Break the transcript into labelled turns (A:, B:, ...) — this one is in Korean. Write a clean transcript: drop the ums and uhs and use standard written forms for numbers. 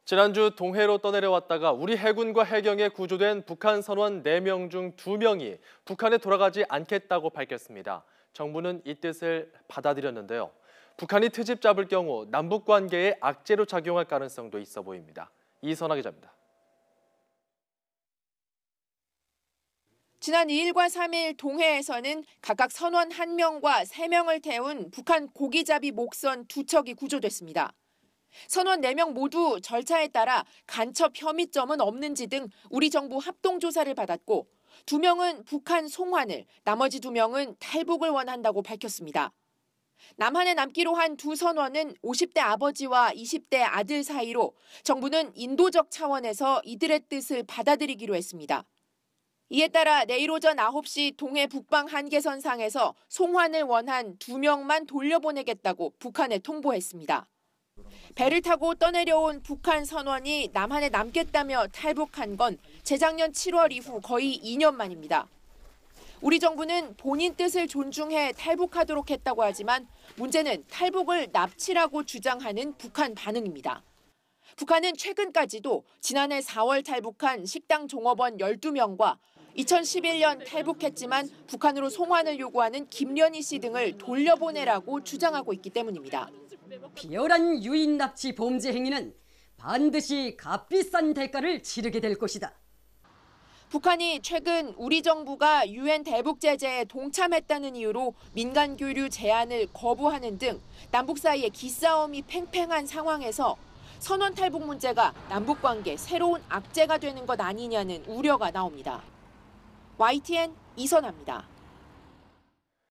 A: 지난주 동해로 떠내려왔다가 우리 해군과 해경에 구조된 북한 선원 4명 중 2명이 북한에 돌아가지 않겠다고 밝혔습니다. 정부는 이 뜻을 받아들였는데요. 북한이 트집 잡을 경우 남북 관계에 악재로 작용할 가능성도 있어 보입니다. 이선아 기자입니다.
B: 지난 2일과 3일 동해에서는 각각 선원 1명과 3명을 태운 북한 고기잡이 목선 2척이 구조됐습니다. 선원 4명 모두 절차에 따라 간첩 혐의점은 없는지 등 우리 정부 합동조사를 받았고 2명은 북한 송환을, 나머지 2명은 탈북을 원한다고 밝혔습니다. 남한에 남기로 한 2 선원은 50대 아버지와 20대 아들 사이로 정부는 인도적 차원에서 이들의 뜻을 받아들이기로 했습니다. 이에 따라 내일 오전 9시 동해 북방 한계선상에서 송환을 원한 2명만 돌려보내겠다고 북한에 통보했습니다. 배를 타고 떠내려온 북한 선원이 남한에 남겠다며 탈북한 건 재작년 7월 이후 거의 2년 만입니다. 우리 정부는 본인 뜻을 존중해 탈북하도록 했다고 하지만 문제는 탈북을 납치라고 주장하는 북한 반응입니다. 북한은 최근까지도 지난해 4월 탈북한 식당 종업원 12명과 2011년 탈북했지만 북한으로 송환을 요구하는 김련희 씨 등을 돌려보내라고 주장하고 있기 때문입니다.
C: 비열한 유인 납치 범죄 행위는 반드시 값비싼 대가를 치르게 될 것이다.
B: 북한이 최근 우리 정부가 유엔 대북 제재에 동참했다는 이유로 민간 교류 제한을 거부하는 등 남북 사이의 기싸움이 팽팽한 상황에서 선원 탈북 문제가 남북 관계 새로운 악재가 되는 것 아니냐는 우려가 나옵니다. YTN 이선아입니다.